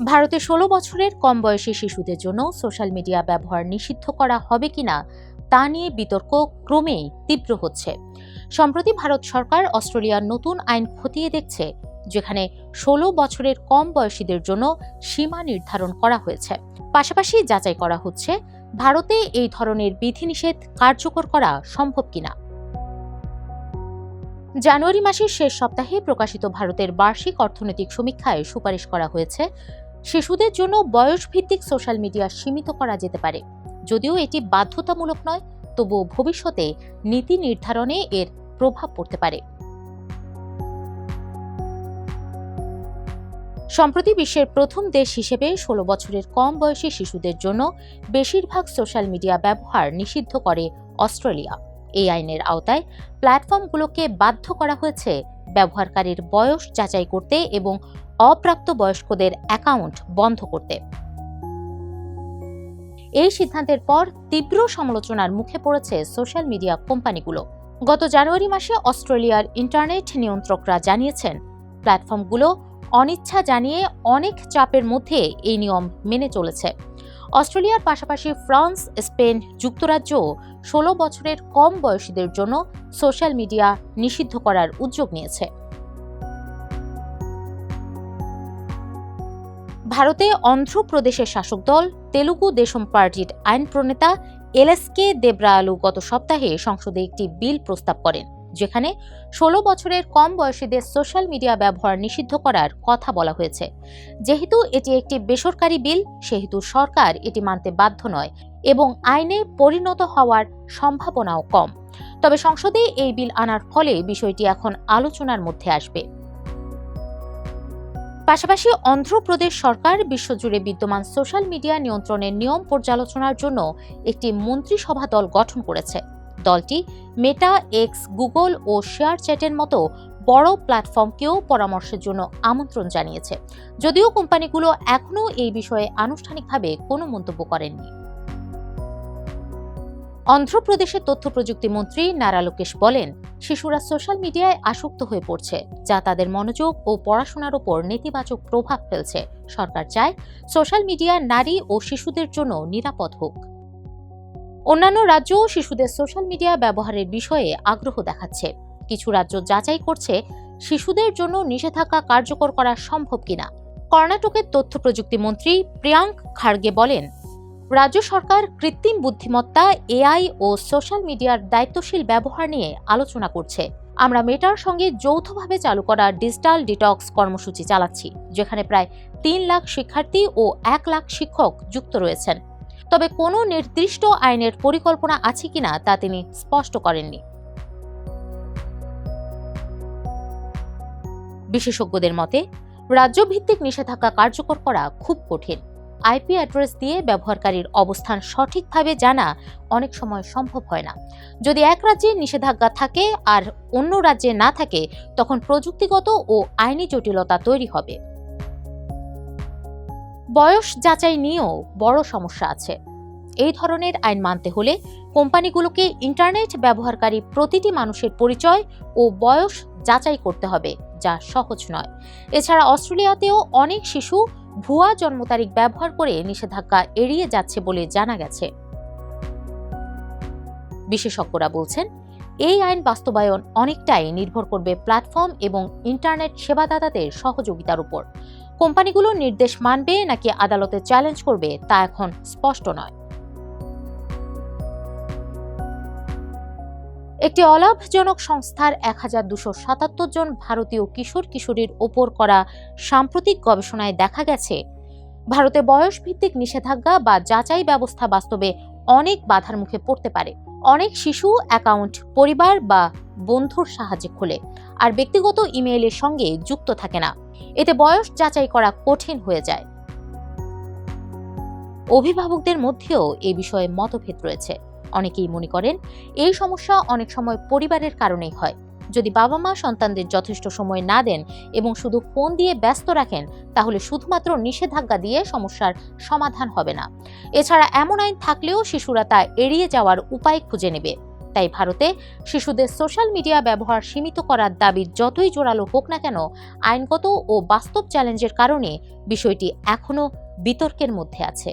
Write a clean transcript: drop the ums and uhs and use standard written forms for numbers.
ভারতে ১৬ বছরের কম বয়সী শিশুদের জন্য সোশ্যাল মিডিয়া ব্যবহার নিষিদ্ধ করা হবে কিনা তা নিয়ে বিতর্ক ক্রমেই তীব্র হচ্ছে। সম্প্রতি ভারত সরকার অস্ট্রেলিয়ার নতুন আইন খতিয়ে দেখছে, যেখানে ১৬ বছরের কম বয়সীদের জন্য সীমা নির্ধারণ করা হয়েছে। পাশাপাশি যাচাই করা হচ্ছে ভারতে এই ধরনের বিধিনিষেধ কার্যকর করা সম্ভব কিনা। জানুয়ারি মাসের শেষ সপ্তাহে প্রকাশিত ভারতের বার্ষিক অর্থনৈতিক সমীক্ষায় সুপারিশ করা হয়েছে, শিশুদের জন্য বয়সভিত্তিক সোশ্যাল মিডিয়া সীমিত করা যেতে পারে। যদিও এটি বাধ্যতামূলক নয়, তবুও ভবিষ্যতে নীতি নির্ধারণে এর প্রভাব পড়তে পারে। সম্প্রতি বিশ্বের প্রথম দেশ হিসেবে ১৬ বছরের কম বয়সী শিশুদের জন্য বেশিরভাগ সোশ্যাল মিডিয়া ব্যবহার নিষিদ্ধ করে অস্ট্রেলিয়া। এই আইনের আওতায় প্ল্যাটফর্মগুলোকে বাধ্য করা হয়েছে ব্যবহারকারীর বয়স যাচাই করতে এবং অপ্রাপ্ত বয়স্কদের অ্যাকাউন্ট বন্ধ করতে। এই সিদ্ধান্তের পর তীব্র সমালোচনার মুখে পড়েছে সোশ্যাল মিডিয়া কোম্পানিগুলো। গত জানুয়ারি মাসে অস্ট্রেলিয়ার ইন্টারনেট নিয়ন্ত্রকরা জানিয়েছেন, প্ল্যাটফর্মগুলো অনিচ্ছা জানিয়ে অনেক চাপের মধ্যে এই নিয়ম মেনে চলেছে। অস্ট্রেলিয়ার পাশাপাশি ফ্রান্স, স্পেন, যুক্তরাজ্যও ১৬ বছরের কম বয়সীদের জন্য সোশ্যাল মিডিয়া নিষিদ্ধ করার উদ্যোগ নিয়েছে। ভারতে অন্ধ্রপ্রদেশের শাসক দল তেলুগু দেশম পার্টির আইন প্রণেতা এলএসকে দেবরালু গত সপ্তাহে সংসদে একটি বিল প্রস্তাব করেন, যেখানে ১৬ বছরের কম বয়সীদের সোশ্যাল মিডিয়া ব্যবহার নিষিদ্ধ করার কথা বলা হয়েছে। যেহেতু এটি একটি বেসরকারি বিল, সেহেতু সরকার এটি মানতে বাধ্য নয় এবং আইনে পরিণত হওয়ার সম্ভাবনাও কম। তবে সংসদে এই বিল আনার ফলে বিষয়টি এখন আলোচনার মধ্যে আসবে। পাশাপাশি অন্ধ্রপ্রদেশ সরকার বিশ্বজুড়ে বিদ্যমান সোশ্যাল মিডিয়া নিয়ন্ত্রণের নিয়ম পর্যালোচনার জন্য একটি মন্ত্রিসভা দল গঠন করেছে। দলটি মেটা, এক্স, গুগল ও শেয়ার চ্যাটের মতো বড় প্ল্যাটফর্মকেও পরামর্শের জন্য আমন্ত্রণ জানিয়েছে, যদিও কোম্পানিগুলো এখনও এই বিষয়ে আনুষ্ঠানিকভাবে কোনো মন্তব্য করেননি। অন্ধ্রপ্রদেশের তথ্য প্রযুক্তি মন্ত্রী নারা লোকেশ বলেন, শিশুরা সোশ্যাল মিডিয়ায় আসক্ত হয়ে পড়ছে, যা তাদের মনোযোগ ও পড়াশোনার উপর নেতিবাচক প্রভাব ফেলছে। সরকার চায় সোশ্যাল মিডিয়া নারী ও শিশুদের জন্য নিরাপদ হোক। অন্যান্য রাজ্যও শিশুদের সোশ্যাল মিডিয়া ব্যবহারের বিষয়ে আগ্রহ দেখাচ্ছে। কিছু রাজ্য যাচাই করছে শিশুদের জন্য নিষেধাজ্ঞা কার্যকর করা সম্ভব কিনা। কর্ণাটকের তথ্য প্রযুক্তি মন্ত্রী প্রিয়াঙ্ক খাড়গে বলেন, রাজ্য সরকার কৃত্রিম বুদ্ধিমত্তা, এআই ও সোশ্যাল মিডিয়ার দায়িত্বশীল ব্যবহার নিয়ে আলোচনা করছে। আমরা মেটার সঙ্গে যৌথভাবে চালু করা ডিজিটাল ডিটক্স কর্মসূচি চালাচ্ছি, যেখানে প্রায় ৩ লাখ শিক্ষার্থী ও ১ লাখ শিক্ষক যুক্ত রয়েছেন। তবে কোনো নির্দিষ্ট আইনের পরিকল্পনা আছে কিনা তা তিনি স্পষ্ট করেননি। বিশেষজ্ঞদের মতে, রাজ্যভিত্তিক নিষেধাজ্ঞা কার্যকর করা খুব কঠিন। আইপি অ্যাড্রেস দিয়ে ব্যবহারকারীর অবস্থান সঠিকভাবে জানা অনেক সময় সম্ভব হয় না। যদি এক রাজ্যে নিষেধাজ্ঞা থাকে আর অন্য রাজ্যে না থাকে, তখন প্রযুক্তিগত ও আইনি জটিলতা তৈরি হবে। বয়স যাচাই নিয়েও বড় সমস্যা আছে। এই ধরনের আইন মানতে হলে কোম্পানিগুলোকে ইন্টারনেট ব্যবহারকারী প্রতিটি মানুষের পরিচয় ও বয়স যাচাই করতে হবে, যা সহজ নয়। এছাড়া অস্ট্রেলিয়াতেও অনেক শিশু ভুয়া জন্ম তারিখ ব্যবহার করে নিষেধাজ্ঞা এড়িয়ে যাচ্ছে বলে জানা গেছে। বিশেষজ্ঞরা বলছেন, এই আইন বাস্তবায়ন অনেকটাই নির্ভর করবে প্ল্যাটফর্ম এবং ইন্টারনেট সেবাদাতাদের সহযোগিতার উপর। কোম্পানিগুলো নির্দেশ মানবে নাকি আদালতে চ্যালেঞ্জ করবে তা এখন স্পষ্ট নয়। একটি অলাভজনক সংস্থার ১,২৭৭ জন ভারতীয় কিশোর কিশোরীর ওপর করা সাম্প্রতিক গবেষণায় দেখা গেছে, ভারতে বয়সভিত্তিক নিষেধাজ্ঞা বা যাচাই ব্যবস্থা বাস্তবে অনেক বাধার মুখে পড়তে পারে। অনেক শিশু অ্যাকাউন্ট পরিবার বা বন্ধুর সাহায্যে খোলে, আর ব্যক্তিগত ইমেইলের সঙ্গে যুক্ত থাকে না। এতে বয়স যাচাই করা কঠিন হয়ে যায়। অভিভাবকদের মধ্যেও এ বিষয়ে মতভেদ রয়েছে। অনেকেই মনে করেন, এই সমস্যা অনেক সময় পরিবারের কারণেই হয়। যদি বাবা মা সন্তানদের যথেষ্ট সময় না দেন এবং শুধু ফোন দিয়ে ব্যস্ত রাখেন, তাহলে শুধুমাত্র নিষেধাজ্ঞা দিয়ে সমস্যার সমাধান হবে না। এছাড়া এমন আইন থাকলেও শিশুরা তা এড়িয়ে যাওয়ার উপায় খুঁজে নেবে। তাই ভারতে শিশুদের সোশ্যাল মিডিয়া ব্যবহার সীমিত করার দাবি যতই জোরালো হোক না কেন, আইনগত ও বাস্তব চ্যালেঞ্জের কারণে বিষয়টি এখনো বিতর্কের মধ্যে আছে।